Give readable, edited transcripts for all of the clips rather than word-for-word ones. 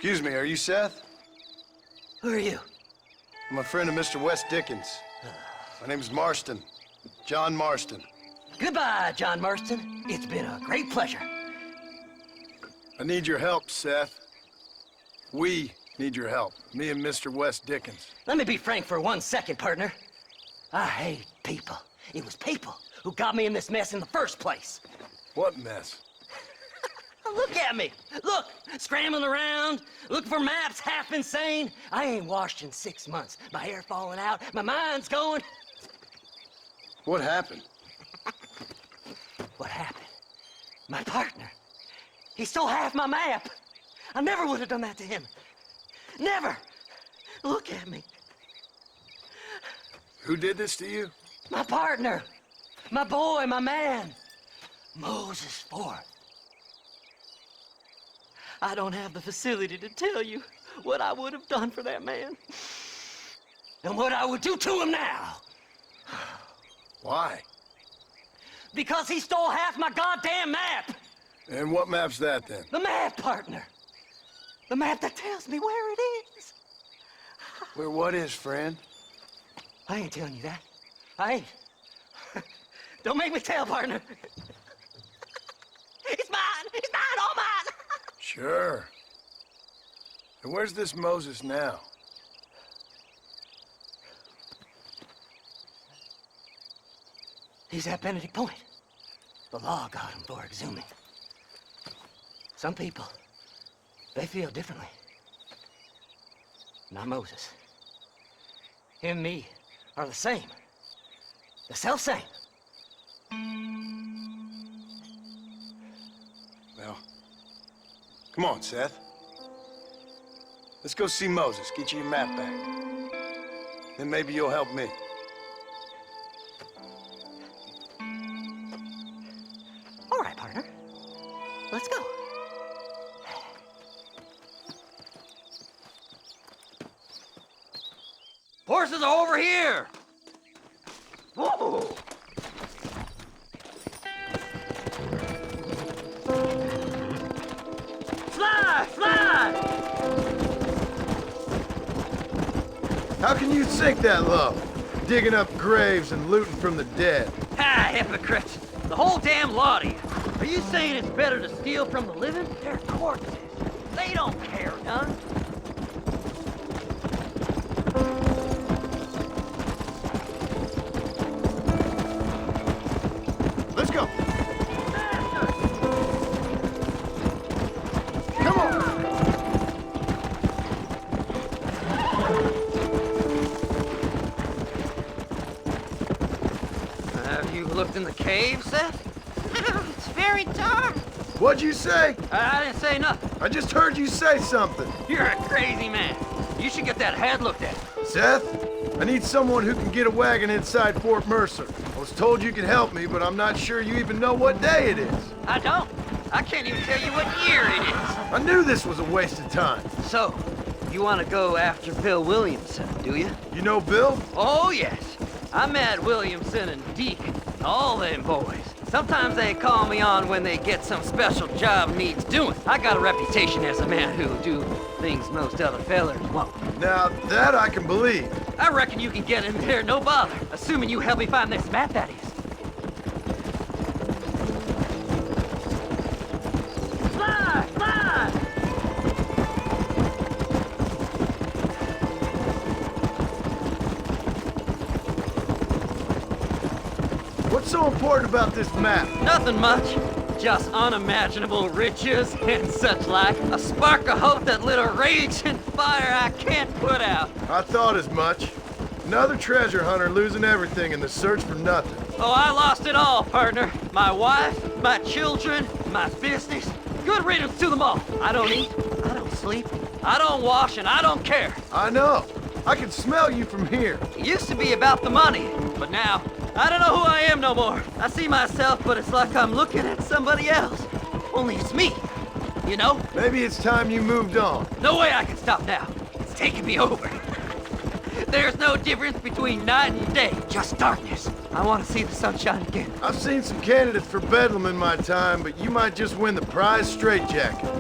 Excuse me, are you Seth? Who are you? I'm a friend of Mr. Wes Dickens. My name's Marston. John Marston. Goodbye, John Marston. It's been a great pleasure. I need your help, Seth. We need your help. Me and Mr. Wes Dickens. Let me be frank for 1 second, partner. I hate people. It was people who got me in this mess in the first place. What mess? Look at me. Look, scrambling around, looking for maps, half insane. I ain't washed in 6 months. My hair falling out, my mind's going. What happened? What happened? My partner. He stole half my map. I never would have done that to him. Never. Look at me. Who did this to you? My partner. My boy, my man. Moses Ford. I don't have the facility to tell you what I would have done for that man. And what I would do to him now. Why? Because he stole half my goddamn map. And what map's that, then? The map, partner. The map that tells me where it is. Where what is, friend? I ain't telling you that. I ain't. Don't make me tell, partner. It's mine. It's mine, all mine. Sure. And where's this Moses now? He's at Benedict Point. The law got him for exhuming. Some people, they feel differently. Not Moses. Him and me are the same. The self-same. Well, come on, Seth. Let's go see Moses, get you your map back. Then maybe you'll help me. All right, partner. Let's go. Horses are over here! Whoa! Fly! Fly! How can you sink that low? Digging up graves and looting from the dead. Ha, hypocrites! The whole damn lot of you. Are you saying it's better to steal from the living? They're corpses. They don't care none. Let's go. Come on. Have you looked in the cave, Seth? It's very dark. What'd you say? I didn't say nothing. I just heard you say something. You're a crazy man. You should get that head looked at. Seth, I need someone who can get a wagon inside Fort Mercer. I was told you could help me, but I'm not sure you even know what day it is. I don't. I can't even tell you what year it is. I knew this was a waste of time. So, you want to go after Bill Williamson, do you? You know Bill? Oh, yes. I met Williamson and Deacon, all them boys. Sometimes they call me on when they get some special job needs doing. I got a reputation as a man who'll do things most other fellers won't. Now, that I can believe. I reckon you can get in there, no bother. Assuming you help me find this map, that is. Fly! Fly! What's so important about this map? Nothing much. Just unimaginable riches and such like. A spark of hope that lit a raging fire I can't put out. I thought as much. Another treasure hunter losing everything in the search for nothing. Oh, I lost it all, partner. My wife, my children, my business. Good riddance to them all. I don't eat, I don't sleep, I don't wash, and I don't care. I know. I can smell you from here. It used to be about the money, but now, I don't know who I am no more. I see myself, but it's like I'm looking at somebody else. Only it's me, you know? Maybe it's time you moved on. No way I can stop now. It's taking me over. There's no difference between night and day, just darkness. I want to see the sunshine again. I've seen some candidates for Bedlam in my time, but you might just win the prize straitjacket.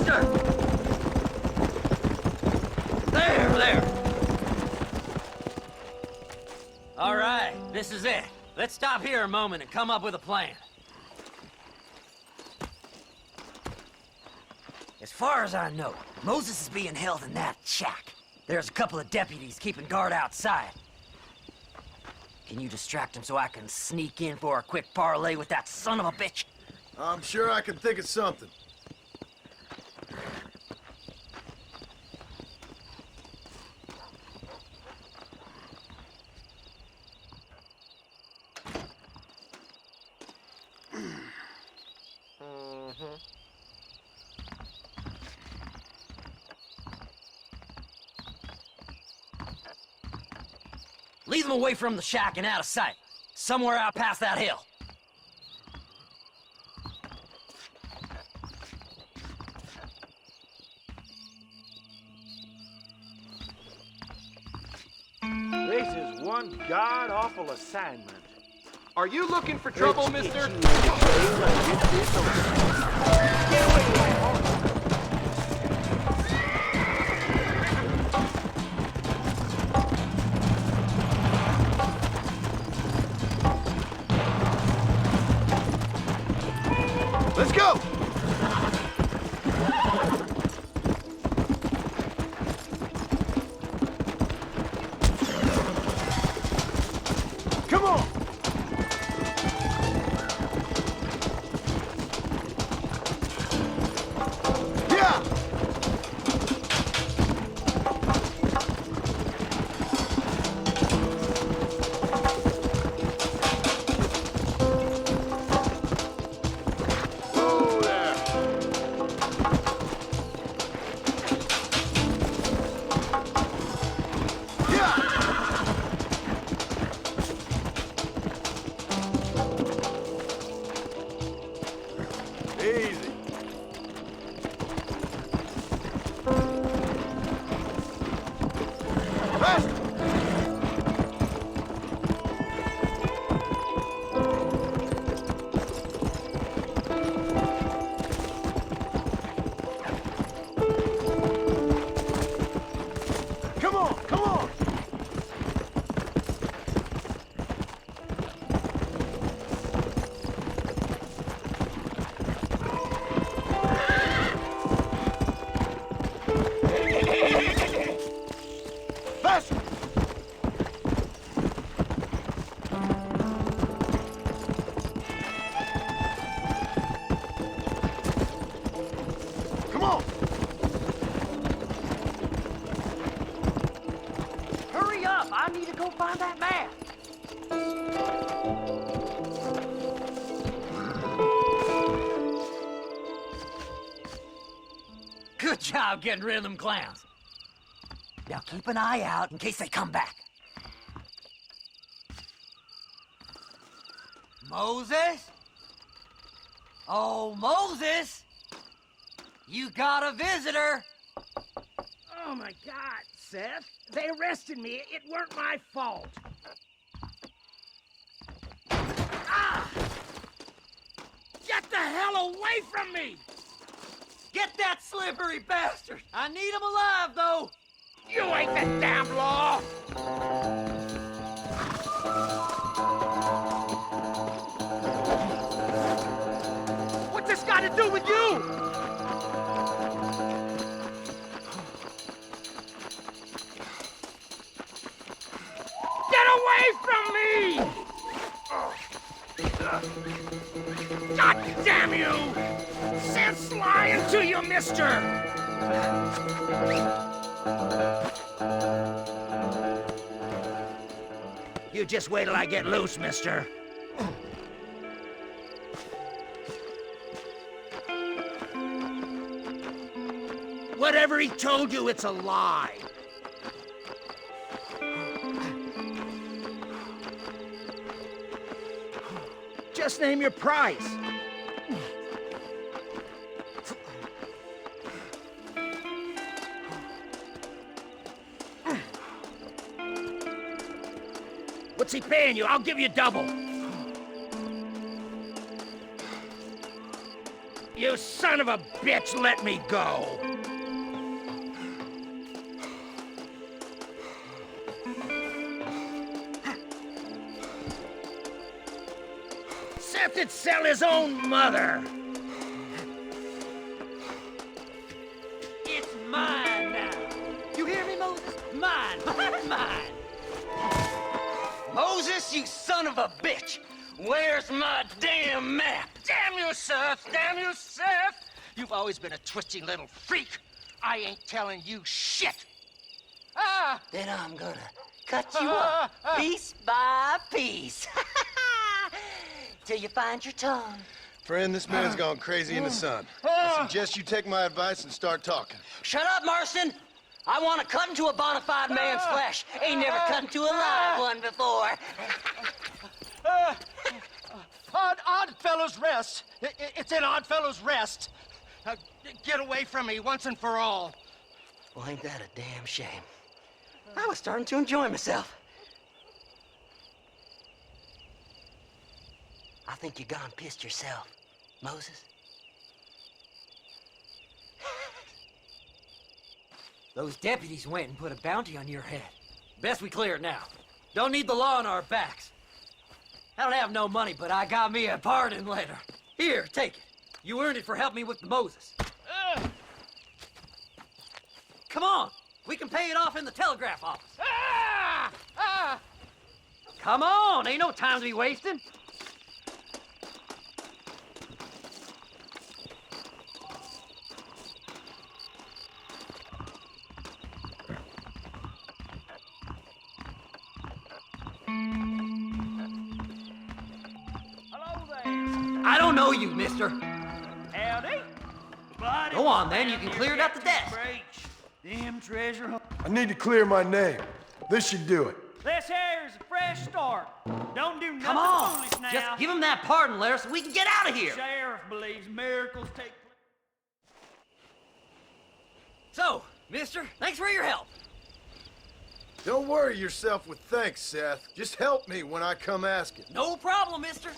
faster! There! All right, this is it. Let's stop here a moment and come up with a plan. As far as I know, Moses is being held in that shack. There's a couple of deputies keeping guard outside. Can you distract him so I can sneak in for a quick parlay with that son of a bitch? I'm sure I can think of something. Lead them away from the shack and out of sight. Somewhere out past that hill. This is one god-awful assignment. Are you looking for trouble, mister? Get away from my horse! Let's go! Come on! Yeah! Easy. Faster! Come on, come on! Faster! Come on! Hurry up! I need to go find that map. Good job getting rid of them clowns. Now keep an eye out in case they come back. Moses? Oh, Moses! You got a visitor! Oh my God, Seth. They arrested me. It weren't my fault. Ah! Get the hell away from me! Get that slippery bastard! I need him alive, though! You ain't the damn law! What's this got to do with you? Get away from me! God damn you! Sense lying to you, mister! You just wait till I get loose, mister. Whatever he told you, it's a lie. Just name your price. What's he paying you? I'll give you double. You son of a bitch let me go. Seth would sell his own mother. It's mine now. You hear me, Moses? Mine, mine, mine. Moses, you son of a bitch! Where's my damn map? Damn you, Seth! Damn you, Seth! You've always been a twisty little freak. I ain't telling you shit. Ah! Then I'm gonna cut you up piece by piece. Till you find your tongue. Friend, this man's gone crazy in the sun. I suggest you take my advice and start talking. Shut up, Marston! I want to cut into a bona fide man's flesh. Ain't never cut into a live one before. Oddfellows Rest. It's in Oddfellows Rest. Get away from me once and for all. Well, ain't that a damn shame? I was starting to enjoy myself. I think you gone pissed yourself, Moses. Those deputies went and put a bounty on your head. Best we clear it now. Don't need the law on our backs. I don't have no money, but I got me a pardon letter. Here, take it. You earned it for helping me with the Moses. Come on, we can pay it off in the telegraph office. Come on, ain't no time to be wasting. I don't know you, mister. Howdy. Buddy, Go on, then. You can clear it up the desk. Them treasure hunt. I need to clear my name. This should do it. This here's a fresh start. Don't do nothing Come on. foolish now. Just give him that pardon letter so we can get out of here. Sheriff believes miracles take place. So, mister, thanks for your help. Don't worry yourself with thanks, Seth. Just help me when I come asking. No problem, mister.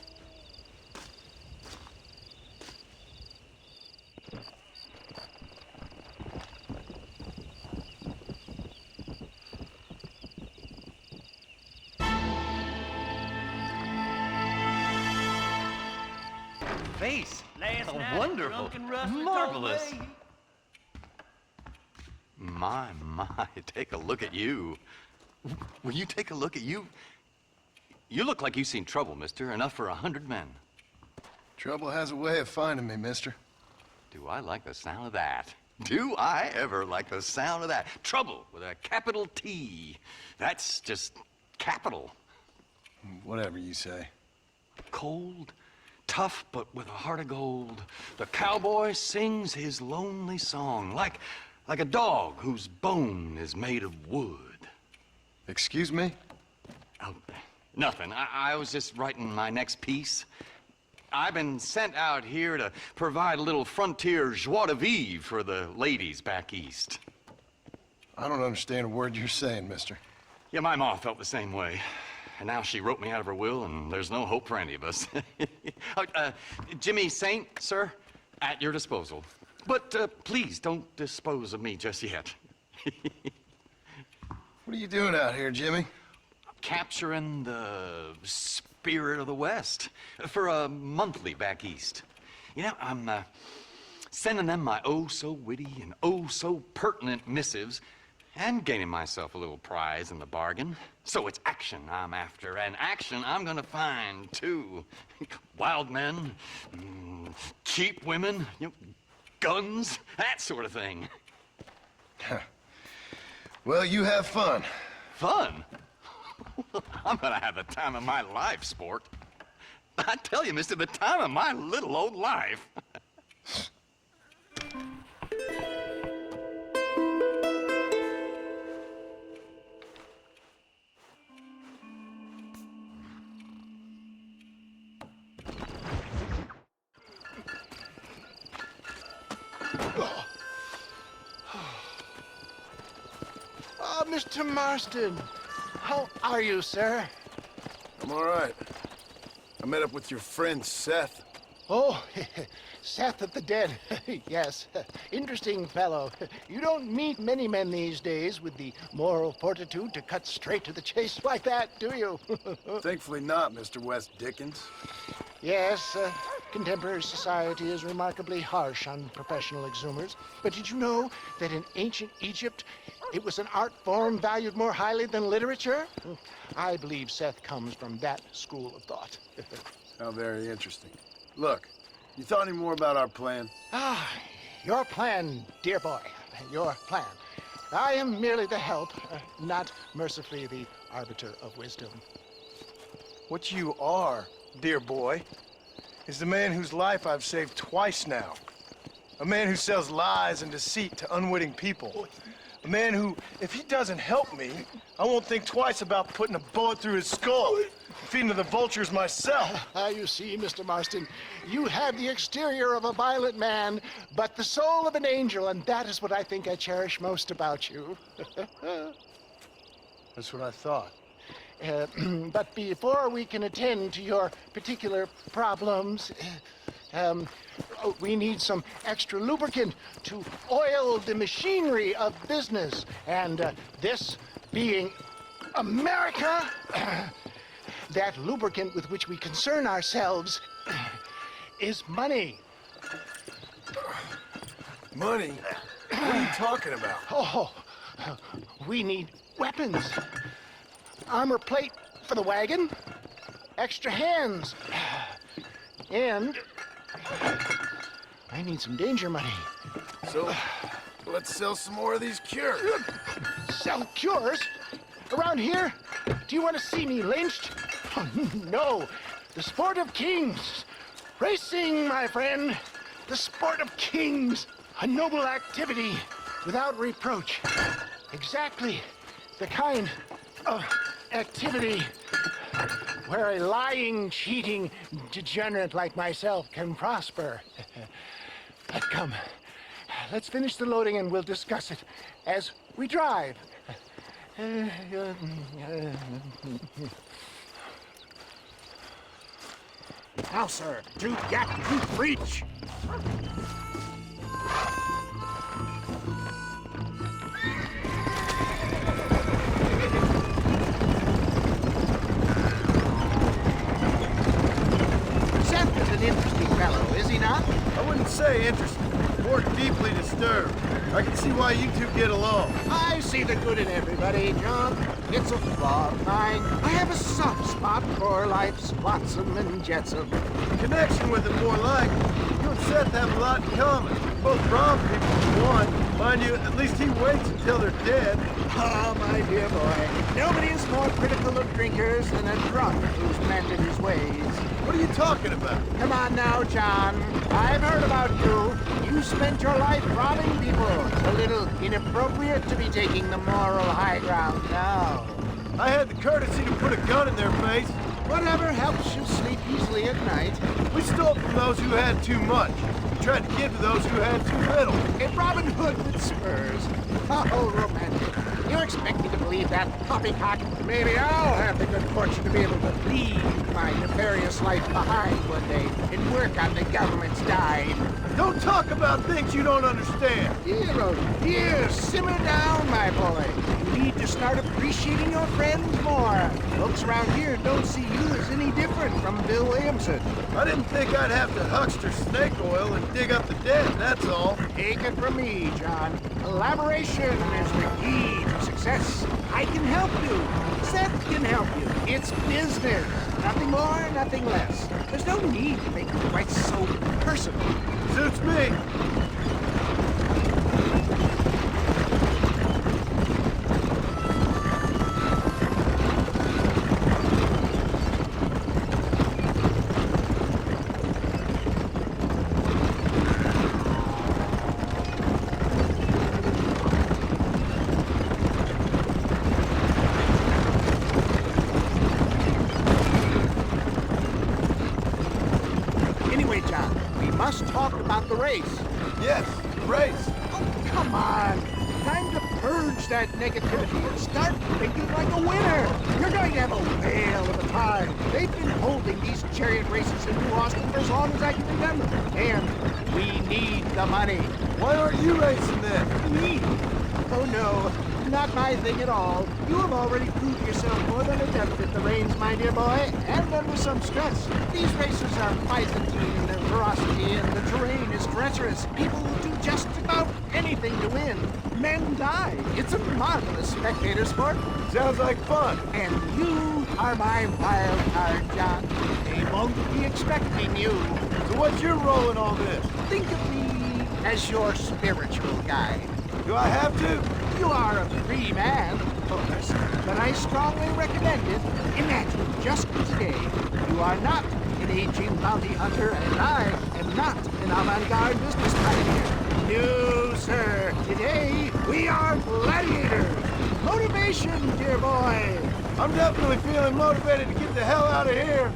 Face. Last Oh, night, wonderful. drunken rustler Marvelous. told me My, take a look at you. Will you take a look at you? You look like you've seen trouble, mister. Enough for 100 men. Trouble has a way of finding me, mister. Do I like the sound of that? Do I ever like the sound of that? Trouble with a capital T. That's just capital. Whatever you say. Cold, tough, but with a heart of gold. The cowboy sings his lonely song like a dog whose bone is made of wood. Excuse me? Oh, nothing. I was just writing my next piece. I've been sent out here to provide a little frontier joie de vivre for the ladies back east. I don't understand a word you're saying, mister. Yeah, my ma felt the same way. And now she wrote me out of her will, and there's no hope for any of us. Jimmy Saint, sir, at your disposal. But please don't dispose of me just yet. What are you doing out here, Jimmy? Capturing the spirit of the West for a monthly back east. You know, I'm sending them my oh-so-witty and oh-so-pertinent missives and gaining myself a little prize in the bargain. So it's action I'm after, and action I'm gonna find, too. Wild men, cheap women, you know, guns, that sort of thing. Well, you have fun. Fun? I'm gonna have the time of my life, sport. I tell you, mister, the time of my little old life. Mr. Marston. How are you, sir? I'm all right. I met up with your friend, Seth. Oh, Seth of the Dead. Yes, interesting fellow. You don't meet many men these days with the moral fortitude to cut straight to the chase like that, do you? Thankfully not, Mr. West Dickens. Yes, contemporary society is remarkably harsh on professional exhumers. But did you know that in ancient Egypt, it was an art form valued more highly than literature? I believe Seth comes from that school of thought. How very interesting. Look, you thought any more about our plan? Ah, your plan, dear boy. Your plan. I am merely the help, not mercifully the arbiter of wisdom. What you are, dear boy, is the man whose life I've saved twice now. A man who sells lies and deceit to unwitting people. A man who, if he doesn't help me, I won't think twice about putting a bullet through his skull and feeding to the vultures myself. You see, Mr. Marston, you have the exterior of a violent man, but the soul of an angel, and that is what I think I cherish most about you. That's what I thought. But before we can attend to your particular problems, we need some extra lubricant to oil the machinery of business. And this being America, that lubricant with which we concern ourselves is money. Money? What are you talking about? Oh, we need weapons. Armor plate for the wagon, extra hands, and I need some danger money. So, let's sell some more of these cures. Sell cures? Around here? Do you want to see me lynched? Oh, no. The sport of kings. Racing, my friend. The sport of kings. A noble activity without reproach. Exactly the kind of activity where a lying, cheating degenerate like myself can prosper. But come, let's finish the loading and we'll discuss it as we drive. Now, sir, to get to preach. Seth is an interesting fellow, is he not? I wouldn't say interesting, more deeply disturbed. I can see why you two get along. I see the good in everybody, John. It's a flaw of mine. I have a soft spot for life's flotsam and jetsam. Connection with him, more like. You and Seth have a lot in common. Both wrong people for one. Mind you, at least he waits until they're dead. Ah, my dear boy. Nobody is more critical of drinkers than a drunk who's mended his ways. What are you talking about? Come on now, John. I've heard about you. You spent your life robbing people. A little inappropriate to be taking the moral high ground now. I had the courtesy to put a gun in their face. Whatever helps you sleep easily at night. We stole from those who had too much. We tried to give to those who had too little. A Robin Hood with spurs. Oh, romantic. You expect me to believe that poppycock? Maybe I'll have the good fortune to be able to leave my nefarious life behind one day and work on the government's dime. Don't talk about things you don't understand. Dear, simmer down, my boy. You need to start appreciating your friends more. Folks around here don't see you as any different from Bill Williamson. I didn't think I'd have to huckster snake oil and dig up the dead, that's all. Take it from me, John. Collaboration is the key to success. I can help you. Seth can help you. It's business. Nothing more, nothing less. There's no need to make it quite so personal. Suits me. Anyway, John, we must talk about the race. Yes, the race. Oh, come on. Time to purge that negativity and start thinking like a winner. You're going to have a whale of a time. They've been holding these chariot races in New Austin for as long as I can remember. And we need the money. Why aren't you racing then? Me? Oh no, not my thing at all. You have already proved yourself more than adept at the reins, my dear boy, and under some stress. These races are Byzantine in their ferocity, and the terrain is treacherous. People will do just about anything to win. Men die. It's a marvelous spectator sport. Sounds like fun. And you are my wild card, John. They won't be expecting you. So what's your role in all this? Think of me as your spiritual guide. Do I have to? You are a free man, of course, but I strongly recommend it. Imagine, just today, you are not an aging bounty hunter, and I am not an avant-garde business pioneer. No, sir. Today, we are gladiators. Motivation, dear boy. I'm definitely feeling motivated to get the hell out of here.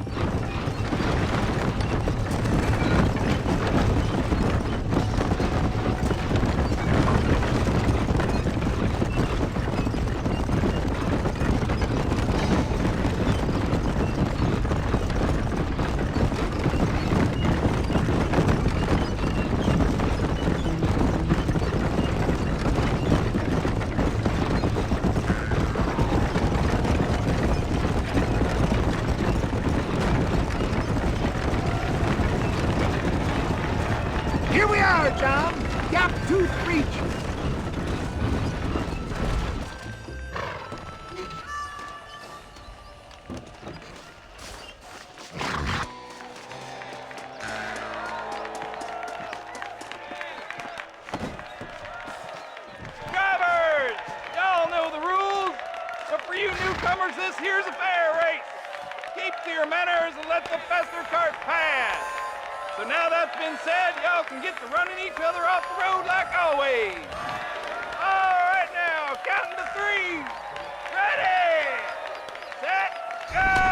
Here we are, John. Gap tooth reach. Drivers! Y'all know the rules, but for you newcomers, this here's a fair race. Keep to your manners and let the fester cart pass. So now that's been said, y'all can get to running each other off the road like always. All right now, counting to 3. Ready, set, go!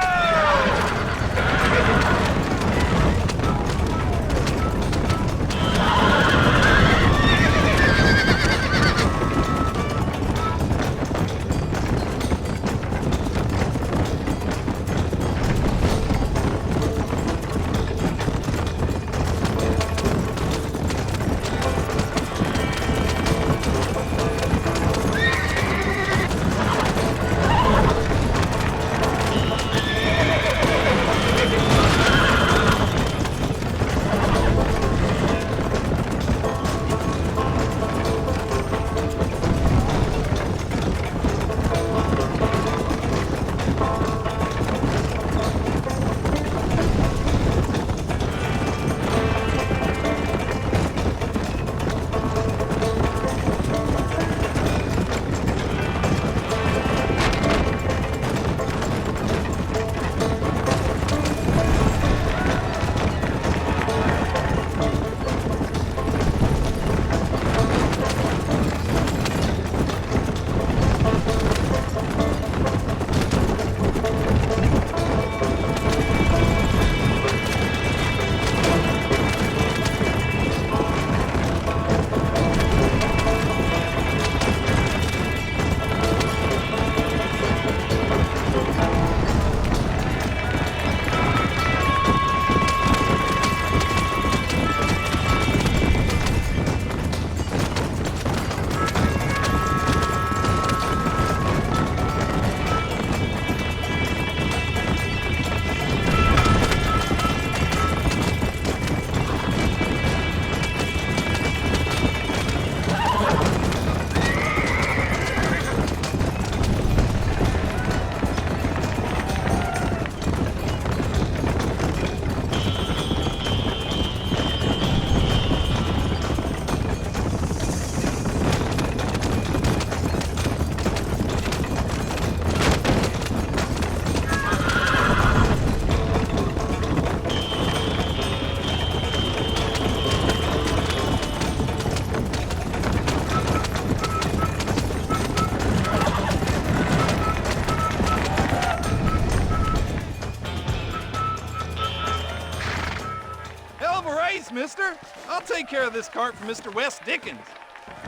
Mister. I'll take care of this cart for Mr. West Dickens.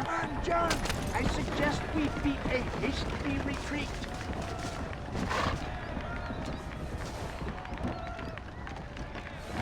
on, John. I suggest we beat a hasty retreat.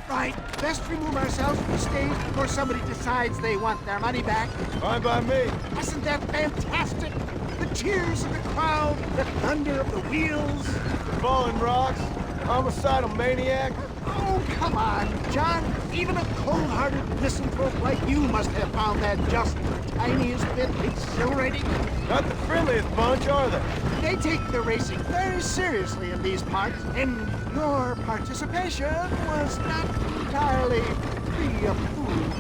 Right, best remove ourselves from the stage before somebody decides they want their money back. Fine by me. Isn't that fantastic? The cheers of the crowd, the thunder of the wheels. The falling rocks, homicidal maniac. Oh, come on, John. Even a cold-hearted misanthrope like you must have found that just the tiniest bit exhilarating. Not the friendliest bunch, are they? They take the racing very seriously in these parts, and your participation was not entirely free of food.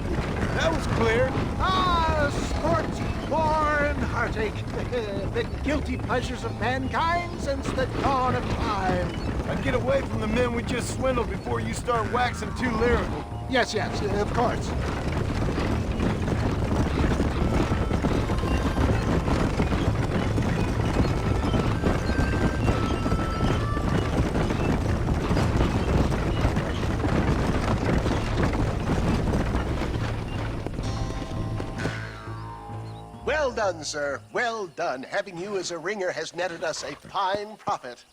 That was clear. Ah, sport, war, and heartache. The guilty pleasures of mankind since the dawn of time. I'd get away from the men we just swindled before you start waxing too lyrical. Yes, of course. Well done, sir. Well done. Having you as a ringer has netted us a fine profit.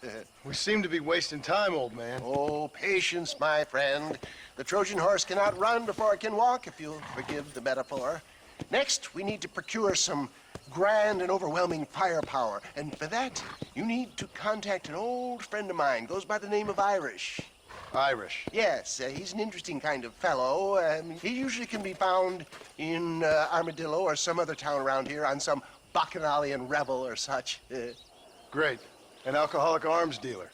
We seem to be wasting time, old man. Oh, patience, my friend. The Trojan horse cannot run before it can walk, if you'll forgive the metaphor. Next, we need to procure some grand and overwhelming firepower. And for that, you need to contact an old friend of mine. Goes by the name of Irish. Irish. Yes, he's an interesting kind of fellow. He usually can be found in Armadillo or some other town around here on some bacchanalian revel or such. Great. An alcoholic arms dealer.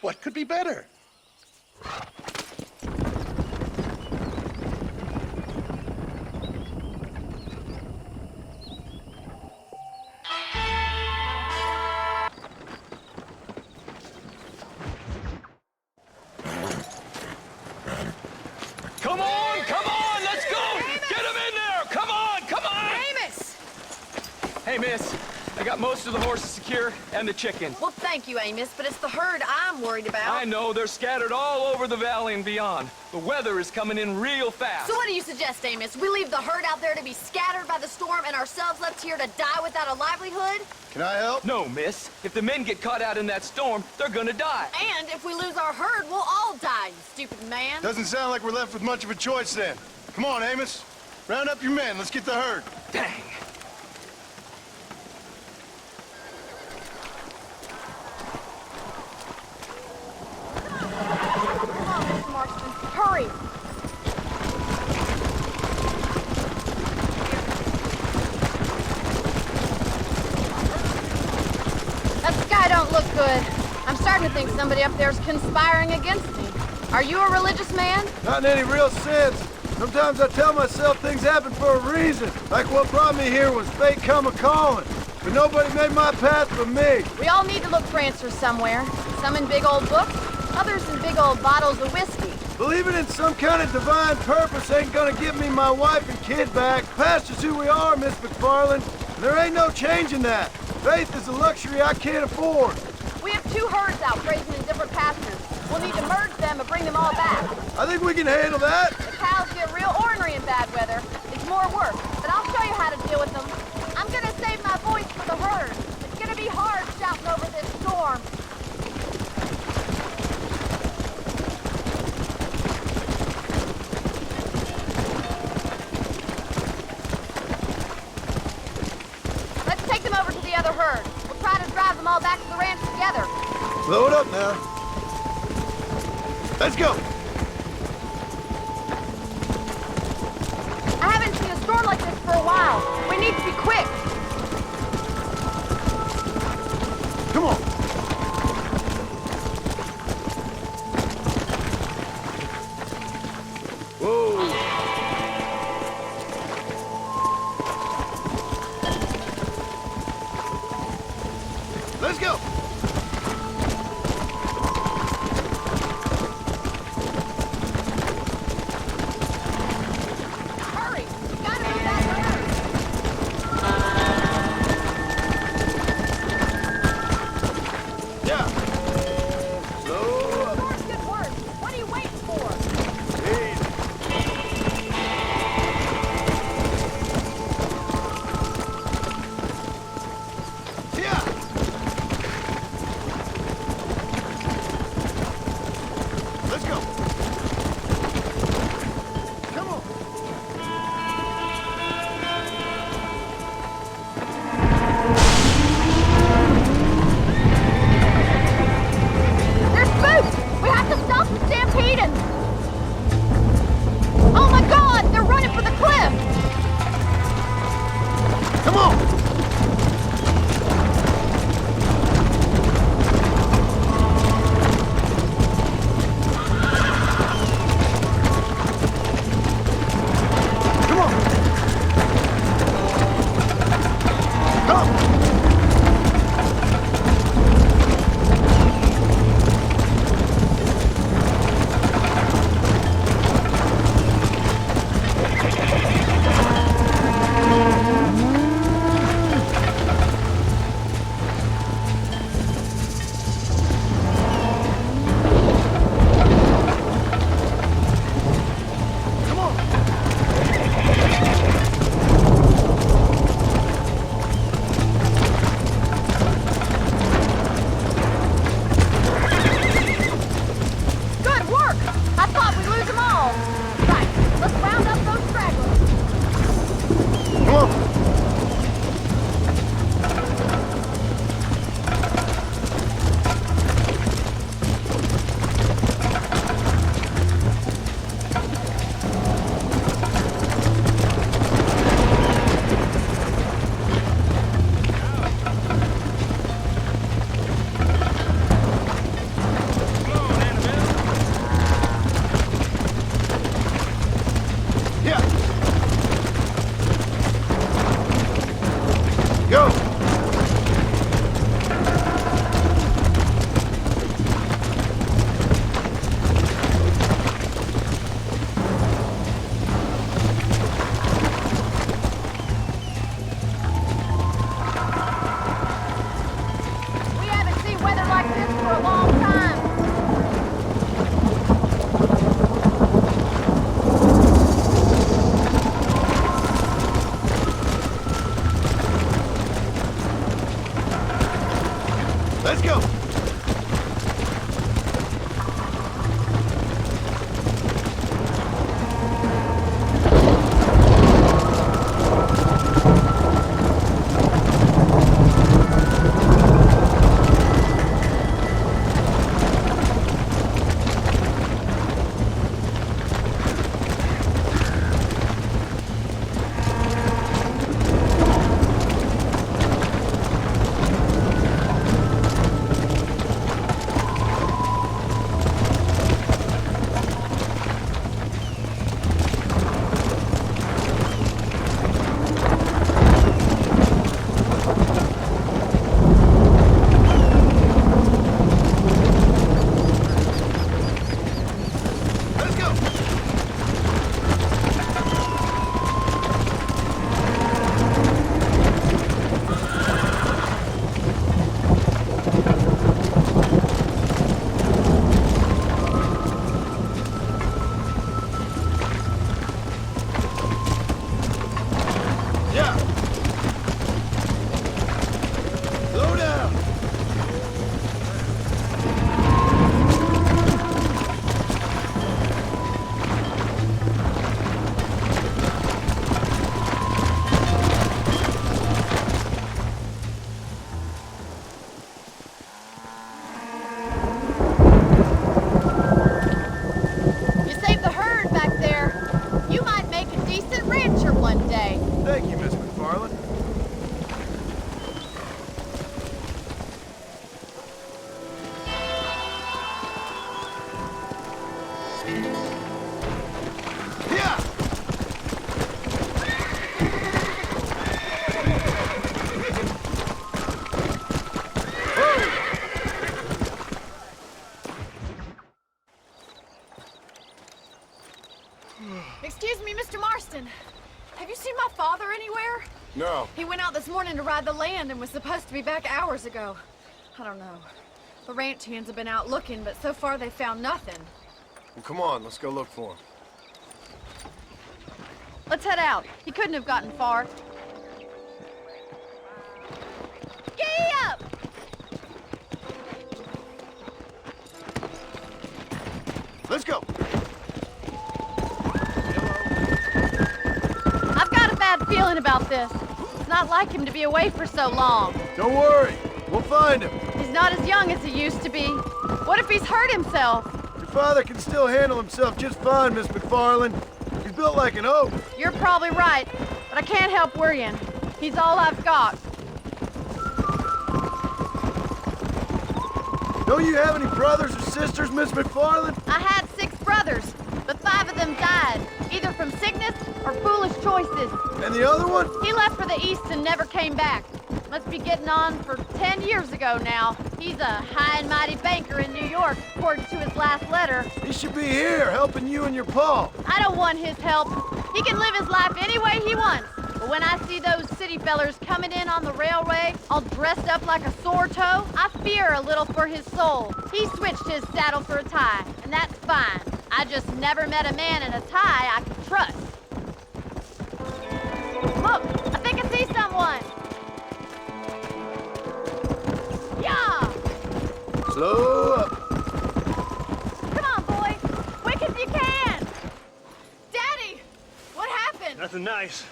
What could be better? Come on, let's go! Get him in there! Come on! Amos! Hey, miss, I got most of the horses secure and the chicken. Well, thank you, Amos, but it's the herd I'm worried about. I know, they're scattered all over the valley and beyond. The weather is coming in real fast. So what do you suggest, Amos? We leave the herd out there to be scattered by the storm and ourselves left here to die without a livelihood? Can I help? No, miss. If the men get caught out in that storm, they're gonna die. And if we lose our herd, we'll all die, you stupid man. Doesn't sound like we're left with much of a choice then. Come on, Amos. Round up your men. Let's get the herd. Dang. Come on, Mr. Marston. Hurry! That sky don't look good. I'm starting to think somebody up there's conspiring against me. Are you a religious man? Not in any real sense. Sometimes I tell myself things happen for a reason. Like what brought me here was fate come a-calling. But nobody made my path but me. We all need to look for answers somewhere. Some in big old books, others in big old bottles of whiskey. Believing in some kind of divine purpose ain't gonna give me my wife and kid back. Past is who we are, Miss McFarland. And there ain't no changing that. Faith is a luxury I can't afford. We have two herds out grazing in different pastures. We'll need to merge them and bring them all back. I think we can handle that. The cows get real ornery in bad weather. It's more work, but I'll show you how to deal with them. I'm gonna save my voice for the herd. It's gonna be hard shouting over this storm. Let's take them over to the other herd. We'll try to drive them all back to the ranch together. Blow it up now. Let's go. I haven't seen a storm like this for a while. We need to be quick. Come on. Whoa. Let's go. Hurry! We gotta move that herd. Yeah. Slow up. Storm's good work. What are you waiting for? Easy. Let's go! Excuse me, Mr. Marston. Have you seen my father anywhere? No. He went out this morning to ride the land and was supposed to be back hours ago. I don't know. The ranch hands have been out looking, but so far they found nothing. Well, come on, let's go look for him. Let's head out. He couldn't have gotten far. Giddy up! Let's go. I've got a bad feeling about this. It's not like him to be away for so long. Don't worry. We'll find him. He's not as young as he used to be. What if he's hurt himself? Your father can still handle himself just fine, Miss McFarland. He's built like an oak. You're probably right, but I can't help worrying. He's all I've got. Don't you have any brothers or sisters, Miss McFarland? I had 6 brothers, but 5 of them died, either from sickness or foolish choices. And the other one? He left for the east and never came back. Must be getting on for 10 years ago now. He's a high and mighty banker in New York, according to his last letter. He should be here, helping you and your pa. I don't want his help. He can live his life any way he wants. But when I see those city fellers coming in on the railway, all dressed up like a sore toe, I fear a little for his soul. He switched his saddle for a tie, and that's fine. I just never met a man in a tie I could trust. Look, I think I see someone. Yeah! Slow up. Come on, boy. Quick as you can. Daddy, what happened? Nothing nice.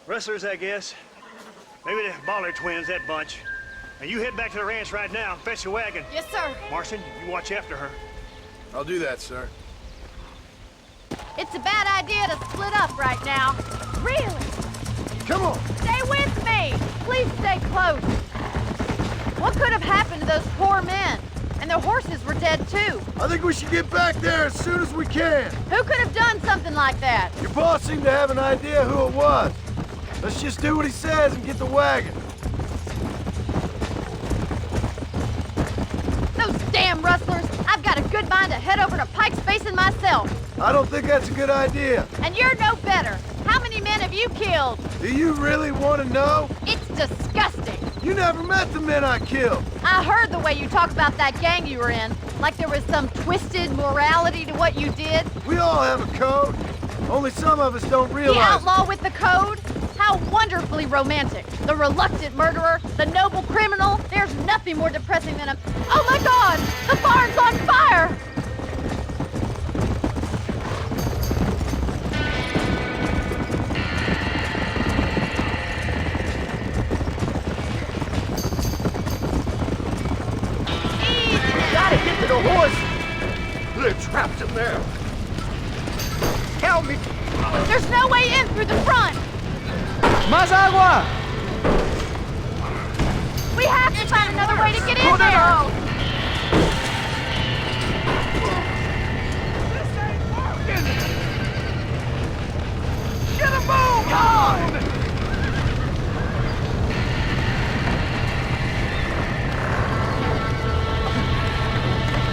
Rustlers, I guess. Maybe the Bollard twins, that bunch. Now you head back to the ranch right now and fetch a wagon. Yes, sir. Marston, you watch after her. I'll do that, sir. It's a bad idea to split up right now. Really? Come on. Stay with me. Please stay close. What could have happened to those poor men? And their horses were dead too. I think we should get back there as soon as we can. Who could have done something like that? Your boss seemed to have an idea who it was. Let's just do what he says and get the wagon. Those damn rustlers! I've got a good mind to head over to Pike's Basin myself. I don't think that's a good idea. And you're no better. How many men have you killed? Do you really want to know? It's disgusting. You never met the men I killed. I heard the way you talk about that gang you were in, like there was some twisted morality to what you did. We all have a code. Only some of us don't realize The outlaw with the code? How How wonderfully romantic. The reluctant murderer, the noble criminal. There's nothing more depressing than a... Oh my God! The barn's on fire! Gotta get to the horse! They're trapped in there. Help me! There's no way in through the front! Más agua! We have to find another way to get in there! This ain't working! Get a move on!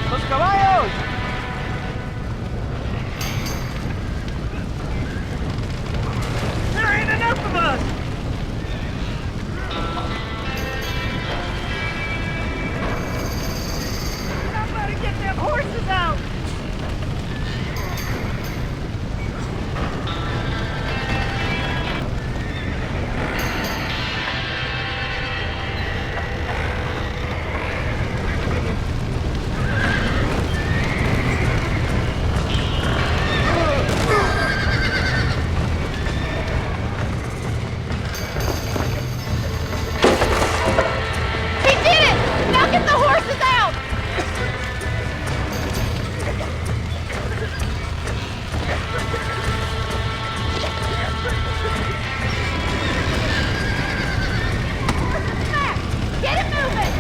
¡Los caballos! There ain't enough of us! Somebody get them horses out! He did it! Now get the horses out! Get it moving!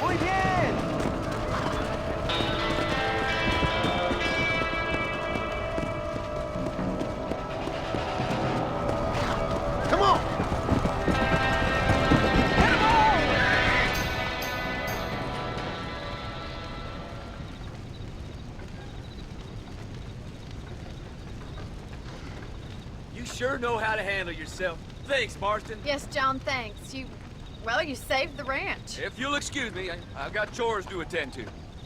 Muy bien! Come on! You sure know how to handle yourself. Thanks, Marston. Yes, John, thanks. Well, you saved the ranch. If you'll excuse me, I've got chores to attend to.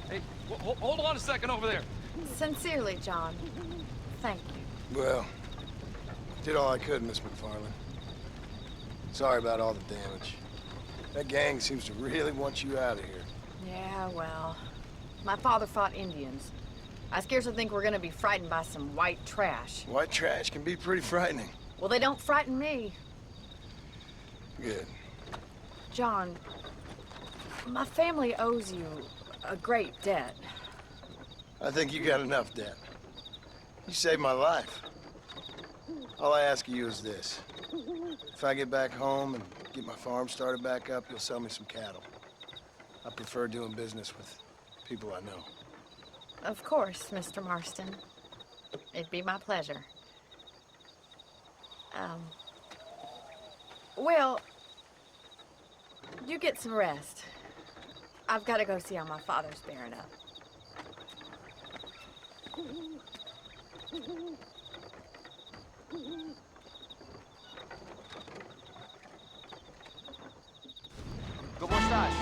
Hey, hold on a second over there. Sincerely, John. Thank you. Well, did all I could, Miss McFarland. Sorry about all the damage. That gang seems to really want you out of here. Yeah, well, my father fought Indians. I scarcely think we're gonna be frightened by some white trash. White trash can be pretty frightening. Well, they don't frighten me. Good. John, my family owes you a great debt. I think you got enough debt. You saved my life. All I ask of you is this. If I get back home and get my farm started back up, you'll sell me some cattle. I prefer doing business with people I know. Of course, Mr. Marston. It'd be my pleasure. Well, you get some rest. I've got to go see how my father's bearing up. ¿Cómo estás?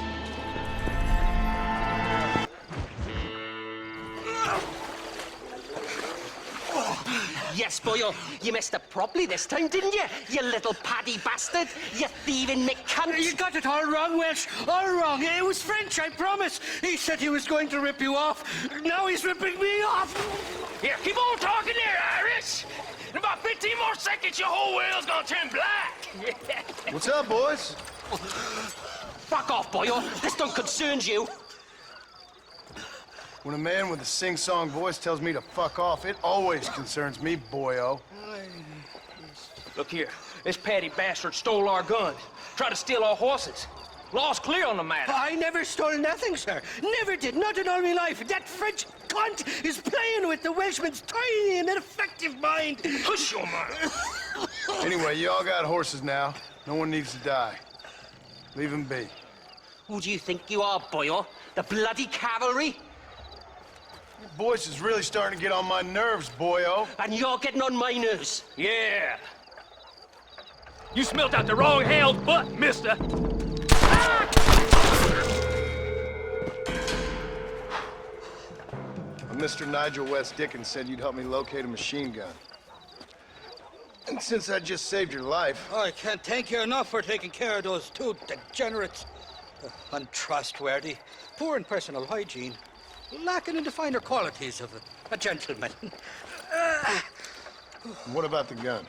Yes, boyo, you messed up properly this time, didn't you? You little paddy bastard! You thieving McCunt! You got it all wrong, Welsh. All wrong. It was French, I promise. He said he was going to rip you off. Now he's ripping me off. Here, keep on talking there, Irish! In about 15 more seconds, your whole world's gonna turn black! What's up, boys? Fuck off, boyo. This don't concern you. When a man with a sing-song voice tells me to fuck off, it always concerns me, boyo. Look here, this Paddy bastard stole our guns, tried to steal our horses. Law's clear on the matter. I never stole nothing, sir. Never did. Not in all my life. That French cunt is playing with the Welshman's tiny and ineffective mind. Hush your mouth. Anyway, you all got horses now. No one needs to die. Leave them be. Who do you think you are, boyo? The bloody cavalry? Your voice is really starting to get on my nerves, boyo. And you're getting on my nerves. Yeah. You smelt out the wrong hell's butt, mister. Mr. Nigel West Dickens said you'd help me locate a machine gun. And since I just saved your life... I can't thank you enough for taking care of those two degenerates. Untrustworthy, poor in personal hygiene, lacking in the finer qualities of a gentleman. What about the gun?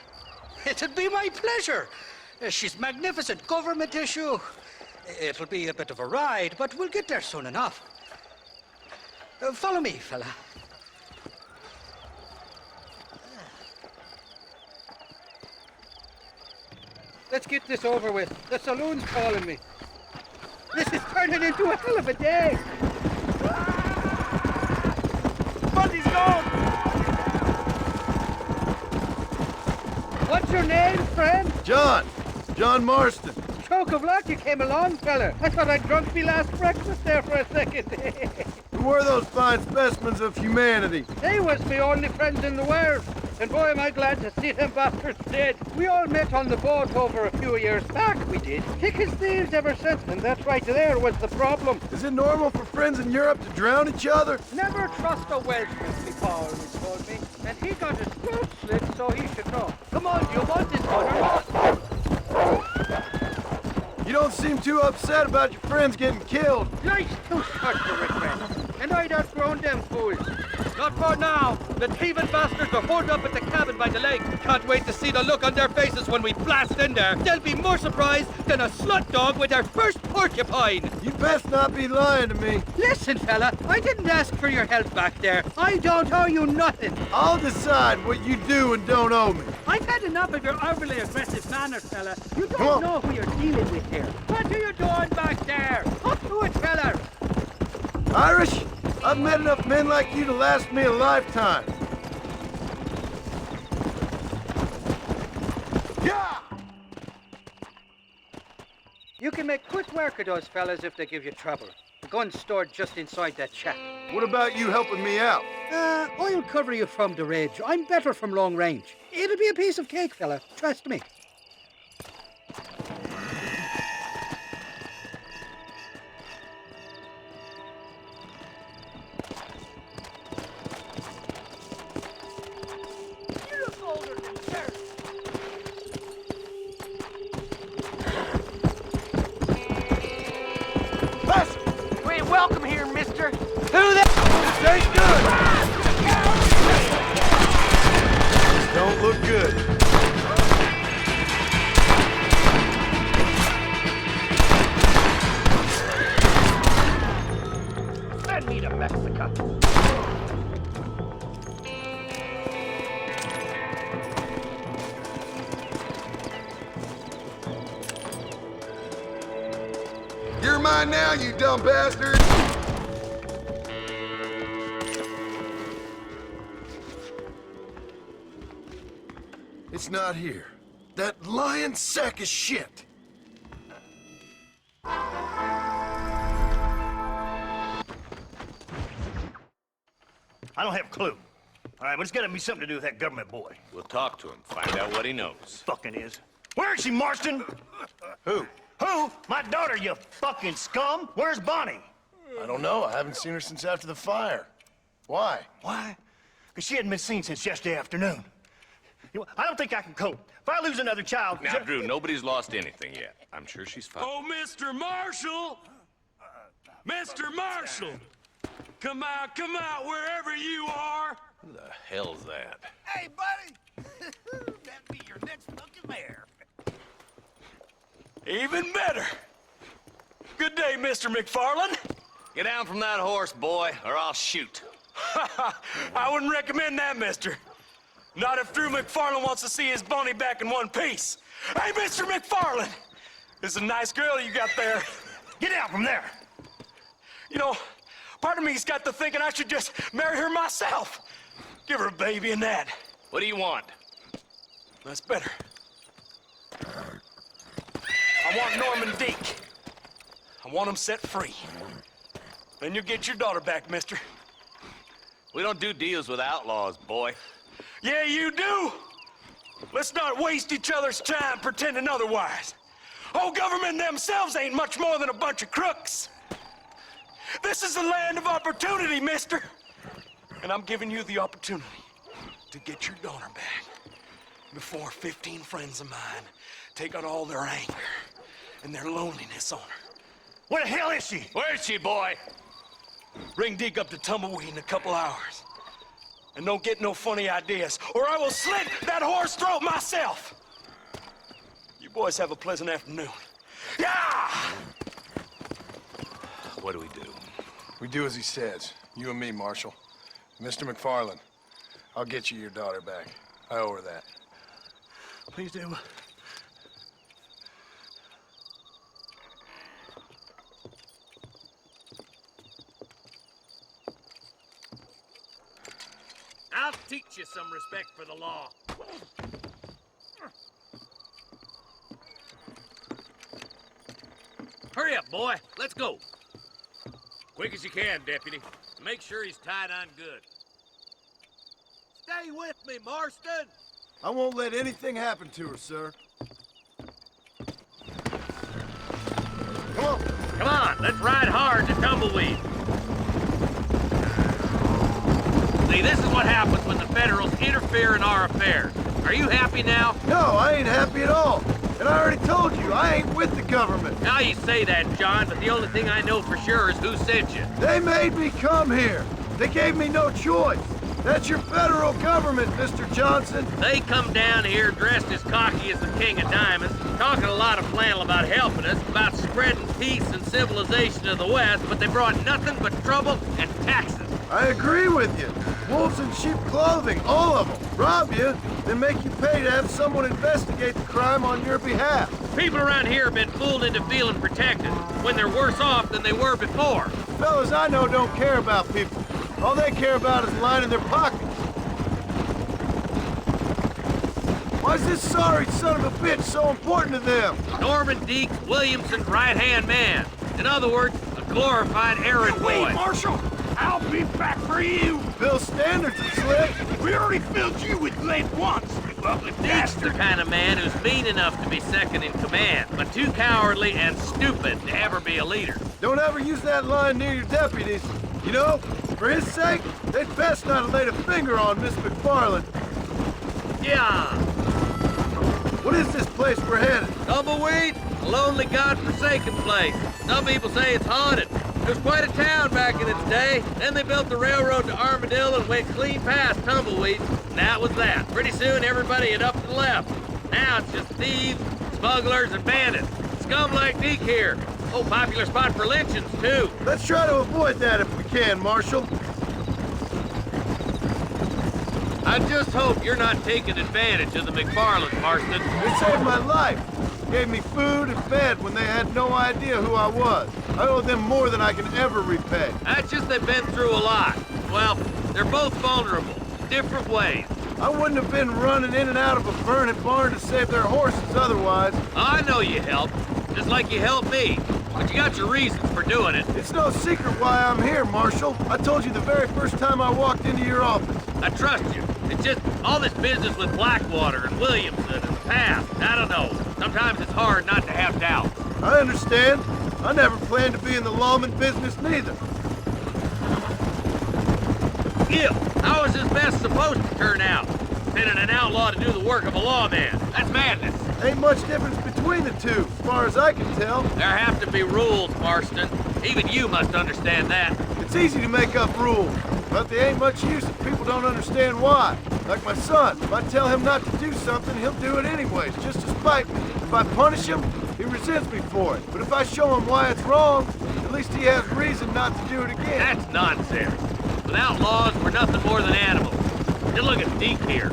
It'd be my pleasure. She's magnificent, government issue. It'll be a bit of a ride, but we'll get there soon enough. Follow me, fella. Let's get this over with. The saloon's calling me. This is turning into a hell of a day. Bundy's gone! What's your name, friend? John Marston. Stroke of luck you came along, fella. I thought I'd drunk me last breakfast there for a second. Who were those fine specimens of humanity? They was my only friends in the world. And boy, am I glad to see them bastards dead. We all met on the boat over a few years back, we did. Thick as thieves ever since, and that right there was the problem. Is it normal for friends in Europe to drown each other? Never trust a Welshman, me pa always told me. And he got his throat slit, so he should know. Come on, do you want this one or not? You don't seem too upset about your friends getting killed. Life's too short to regret. And I'd outgrown them fools. Not for now. The thieving bastards are holed up at the cabin by the lake. Can't wait to see the look on their faces when we blast in there. They'll be more surprised than a slut dog with their first porcupine. You best not be lying to me. Listen, fella, I didn't ask for your help back there. I don't owe you nothing. I'll decide what you do and don't owe me. I've had enough of your overly aggressive manners, fella. You don't know who you're dealing with here. What are you doing back there? Up to it, fella. Irish, I've met enough men like you to last me a lifetime. Yeah! You can make quick work of those fellas if they give you trouble. The gun's stored just inside that shack. What about you helping me out? I'll cover you from the ridge. I'm better from long range. It'll be a piece of cake, fella. Trust me. Welcome here, mister. Who the This ain't good. This don't look good. Send me to Mexico. You're mine now, you dumb bastard! It's not here. That lying sack of shit! I don't have a clue. All right, but it's gotta be something to do with that government boy. We'll talk to him, find out what he knows. Fucking is. Where is she, Marston? Who? Who? My daughter, you fucking scum! Where's Bonnie? I don't know. I haven't seen her since after the fire. Why? Why? Because she hadn't been seen since yesterday afternoon. You know, I don't think I can cope. If I lose another child... Now, Drew, nobody's lost anything yet. I'm sure she's fine. Oh, Mr. Marshall! Mr. Marshall! Come out, wherever you are! Who the hell's that? Hey, buddy! That'd be your next fucking mayor. Even better! Good day, Mr. McFarland. Get down from that horse, boy, or I'll shoot. I wouldn't recommend that, mister. Not if Drew McFarland wants to see his Bonnie back in one piece. Hey, Mr. McFarland! This is a nice girl you got there. Get out from there! You know, part of me's got to thinking I should just marry her myself. Give her a baby and that. What do you want? That's better. I want Norman Deke. I want him set free. Then you'll get your daughter back, mister. We don't do deals with outlaws, boy. Yeah, you do! Let's not waste each other's time pretending otherwise. Old government themselves ain't much more than a bunch of crooks. This is the land of opportunity, mister. And I'm giving you the opportunity to get your daughter back before 15 friends of mine take out all their anger and their loneliness on her. Where the hell is she? Where is she, boy? Bring Deke up to Tumbleweed in a couple hours. And don't get no funny ideas, or I will slit that whore's throat myself. You boys have a pleasant afternoon. Yeah! What do we do? We do as he says. You and me, Marshal. Mr. McFarland, I'll get you your daughter back. I owe her that. Please do. I'll teach you some respect for the law. Hurry up, boy. Let's go. Quick as you can, Deputy. Make sure he's tied on good. Stay with me, Marston! I won't let anything happen to her, sir. Come on. Come on, let's ride hard to Tumbleweed. See, this is what happens when the Federals interfere in our affairs. Are you happy now? No, I ain't happy at all. And I already told you, I ain't with the government. Now you say that, John, but the only thing I know for sure is who sent you. They made me come here. They gave me no choice. That's your federal government, Mr. Johnson. They come down here dressed as cocky as the King of Diamonds, talking a lot of flannel about helping us, about spreading peace and civilization to the West, but they brought nothing but trouble and taxes. I agree with you. Wolves in sheep clothing, all of them. Rob you, then make you pay to have someone investigate the crime on your behalf. People around here have been fooled into feeling protected, when they're worse off than they were before. Fellas I know don't care about people. All they care about is lining their pockets. Why is this sorry son of a bitch so important to them? Norman Deke, Williamson's right-hand man. In other words, a glorified errand boy. Wait, Marshal! I'll be back for you! Bill's standards are slick. We already filled you with lead once, you ugly Deke's the kind of man who's mean enough to be second in command, but too cowardly and stupid to ever be a leader. Don't ever use that line near your deputies. You know, for his sake, they'd best not have laid a finger on Miss McFarland. Yeah. What is this place we're headed? Tumbleweed? A lonely, god-forsaken place. Some people say it's haunted. It was quite a town back in its day. Then they built the railroad to Armadillo and went clean past Tumbleweed. And that was that. Pretty soon everybody had up and left. Now it's just thieves, smugglers, and bandits. Scum like Deke here. Oh, popular spot for lynchings, too. Let's try to avoid that if we can, Marshal. I just hope you're not taking advantage of the McFarlands, Marston. They saved my life. Gave me food and fed when they had no idea who I was. I owe them more than I can ever repay. That's just they've been through a lot. Well, they're both vulnerable, different ways. I wouldn't have been running in and out of a burning barn to save their horses otherwise. I know you helped, just like you helped me. But you got your reasons for doing it. It's no secret why I'm here, Marshal. I told you the very first time I walked into your office. I trust you. It's just all this business with Blackwater and Williamson and the past. I don't know. Sometimes it's hard not to have doubt. I understand. I never planned to be in the lawman business neither. Gil, how is this best supposed to turn out? Sending an outlaw to do the work of a lawman. That's madness. Ain't much difference between the two, as far as I can tell. There have to be rules, Marston. Even you must understand that. It's easy to make up rules, but they ain't much use if people don't understand why. Like my son, if I tell him not to do something, he'll do it anyways, just to spite me. If I punish him, he resents me for it. But if I show him why it's wrong, at least he has reason not to do it again. That's nonsense. Without laws, we're nothing more than animals. Just look at Deke here.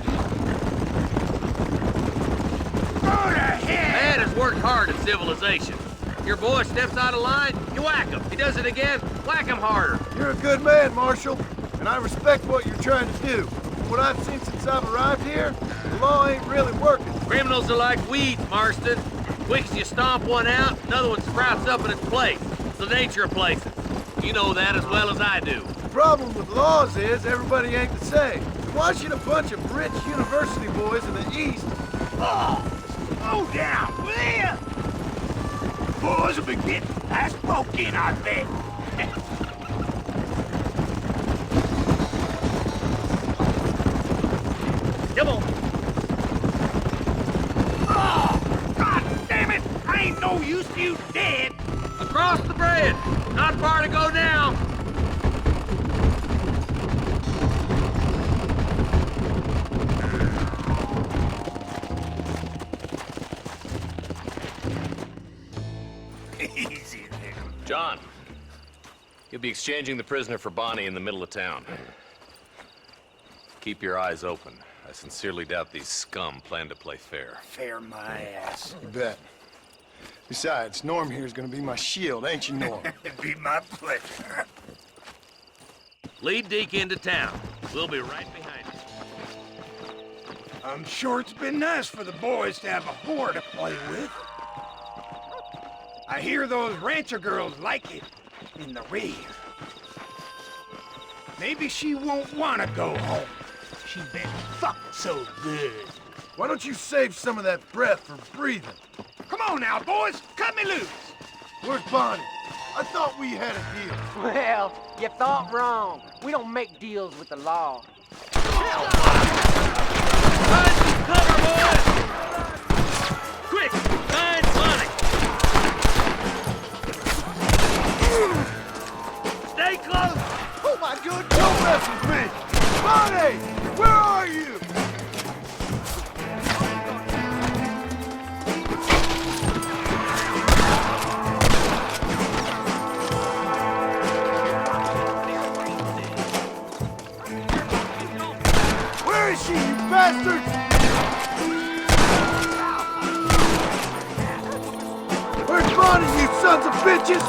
Man has worked hard at civilization. Your boy steps out of line, you whack him. He does it again, whack him harder. You're a good man, Marshal, and I respect what you're trying to do. From what I've seen since I've arrived here, the law ain't really working. Criminals are like weeds, Marston. Quick as you stomp one out, another one sprouts up in its place. It's the nature of places. You know that as well as I do. problem with laws is everybody ain't the same. Why should a bunch of rich university boys in the East... Oh, slow down, will ya? Boys will be getting that smoking, I bet. Come on. Oh, God damn it! I ain't no use to you dead. Across the bridge. Not far to go now. Easy there. John, you'll be exchanging the prisoner for Bonnie in the middle of town. Keep your eyes open. I sincerely doubt these scum plan to play fair. Fair my ass. You bet. Besides, Norm here's gonna be my shield, ain't you, Norm? It'd be my pleasure. Lead Deke into town. We'll be right behind you. I'm sure it's been nice for the boys to have a whore to play with. I hear those rancher girls like it in the rear. Maybe she won't want to go home. She been fucked so good. Why don't you save some of that breath for breathing? Come on now, boys. Cut me loose. Where's Bonnie? I thought we had a deal. Well, you thought wrong. We don't make deals with the law. Find some cover, boys! Quick, find Bonnie! Stay close! Oh my God, don't mess with me! Bonnie! Where are you? Where is she, you bastards? Where's Bonnie, you sons of bitches?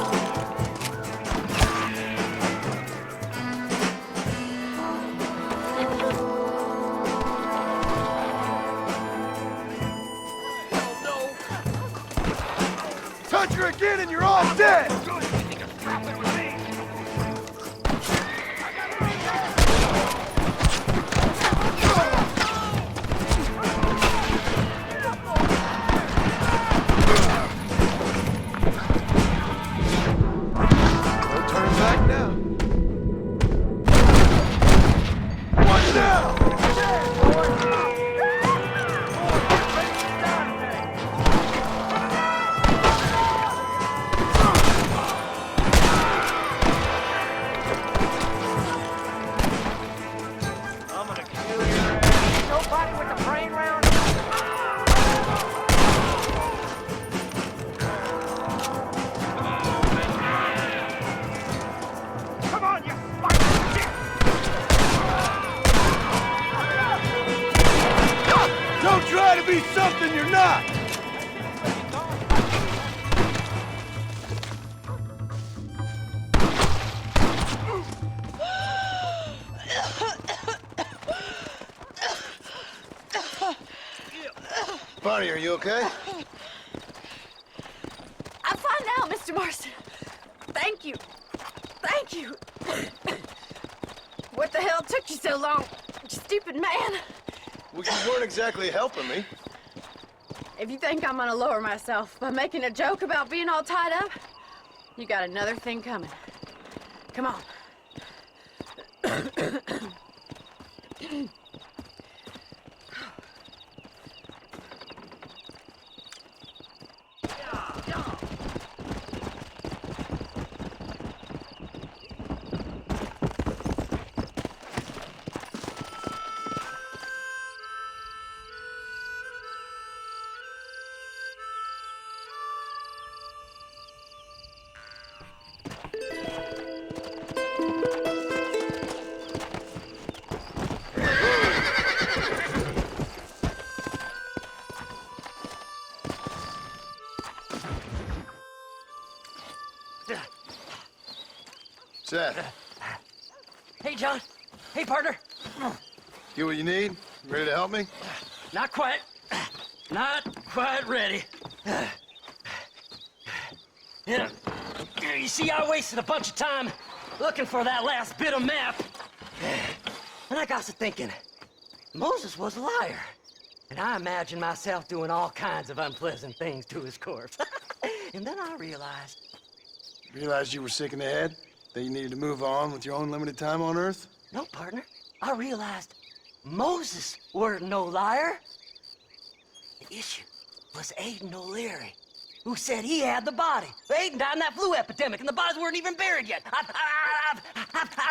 Touch her again and you're all dead! Be something you're not! Bonnie, are you okay? I'm fine now, Mr. Marston. Thank you. Thank you. What the hell took you so long, you stupid man? Well, you weren't exactly helping me. If you think I'm gonna lower myself by making a joke about being all tied up, you got another thing coming. Come on. Seth. Hey, John. Hey, partner. Get what you need? Ready to help me? Not quite. Not quite ready. You see, I wasted a bunch of time looking for that last bit of map. And I got to thinking, Moses was a liar. And I imagined myself doing all kinds of unpleasant things to his corpse. And then I realized... Realized you were sick in the head? That you needed to move on with your own limited time on Earth? No, partner. I realized Moses weren't no liar. The issue was Aiden O'Leary, who said he had the body. Aiden died in that flu epidemic, and the bodies weren't even buried yet.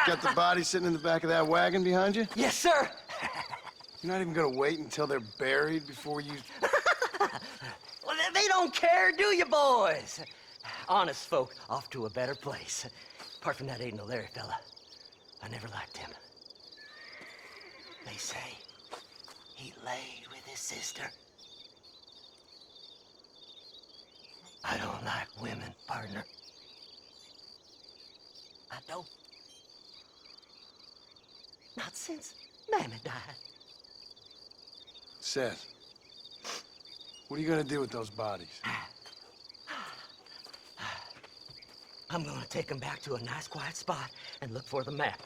Got the body sitting in the back of that wagon behind you? Yes, sir. You're not even gonna wait until they're buried before you... Well, they don't care, do you, boys? Honest folk off to a better place. Apart from that Aiden O'Leary fella, I never liked him. They say he laid with his sister. I don't like women, partner. I don't. Not since Mammy died. Seth, what are you gonna do with those bodies? I'm gonna take them back to a nice quiet spot and look for the map.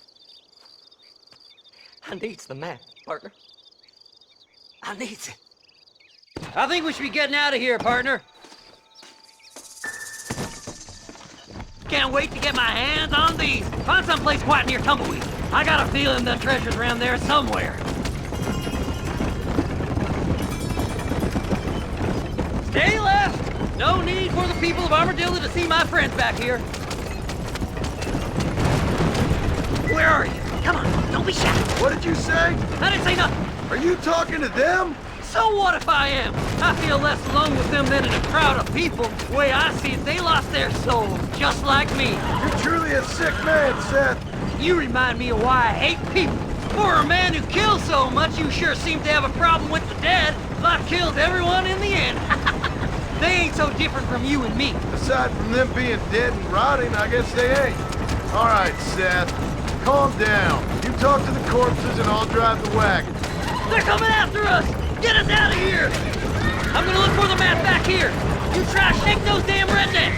I needs the map, partner. I needs it. I think we should be getting out of here, partner. Can't wait to get my hands on these. Find someplace quiet near Tumbleweed. I got a feeling the treasure's around there somewhere. Stay left. No need for the people of Armadillo to see my friends back here. Where are you? Come on, don't be shy. What did you say? I didn't say nothing. Are you talking to them? So what if I am? I feel less alone with them than in a crowd of people. The way I see it, they lost their souls, just like me. You're truly a sick man, Seth. You remind me of why I hate people. For a man who kills so much, you sure seem to have a problem with the dead. Life kills everyone in the end. They ain't so different from you and me. Aside from them being dead and rotting, I guess they ain't. All right, Seth, calm down. You talk to the corpses and I'll drive the wagon. They're coming after us! Get us out of here! I'm gonna look for the map back here. You try to shake those damn rednecks!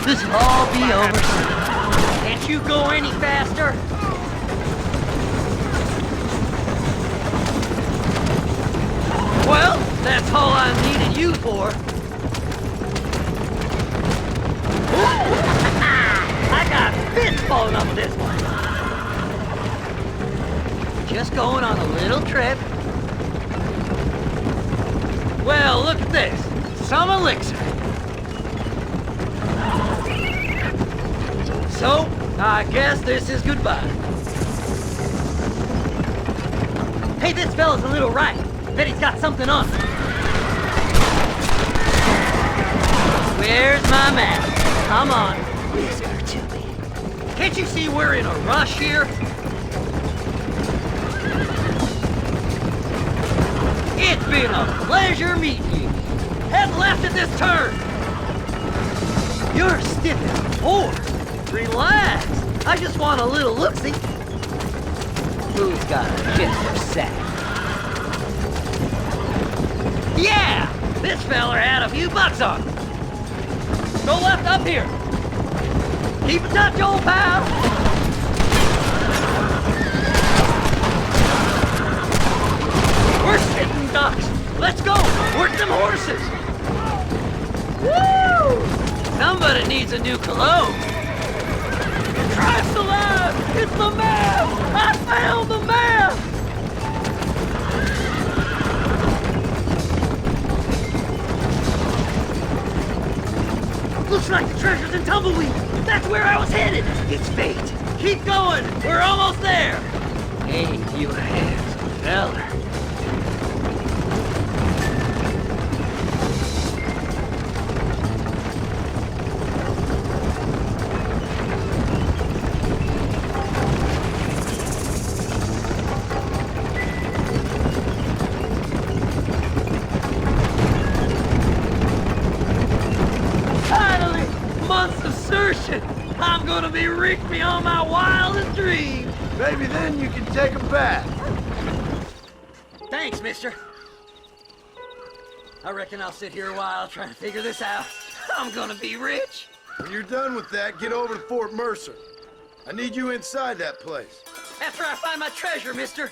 This'll all be over soon. Can't you go any faster? Well, that's all I needed you for. I got fits falling off of this one. Just going on a little trip. Well, look at this. Some elixir. So, I guess this is goodbye. Hey, this fella's a little right. Bet he's got something on. Where's my map? Come on, whisper to me. Can't you see we're in a rush here? It's been a pleasure meeting you. Head left at this turn. You're stiff as a board. Relax. I just want a little look-see. Who's got a gift for sack? Yeah! This feller had a few bucks on him. Go left up here. Keep in touch, old pal. We're sitting ducks. Let's go. Work them horses. Woo! Somebody needs a new cologne. Christ alive! It's the map! I found the map! Looks like the treasure's in Tumbleweed. That's where I was headed. It's fate. Keep going. We're almost there. Hey, you handsome feller. I'm gonna be rich beyond my wildest dreams. Maybe then you can take them back. Thanks, mister. I reckon I'll sit here a while trying to figure this out. I'm gonna be rich. When you're done with that, get over to Fort Mercer. I need you inside that place. After I find my treasure, mister.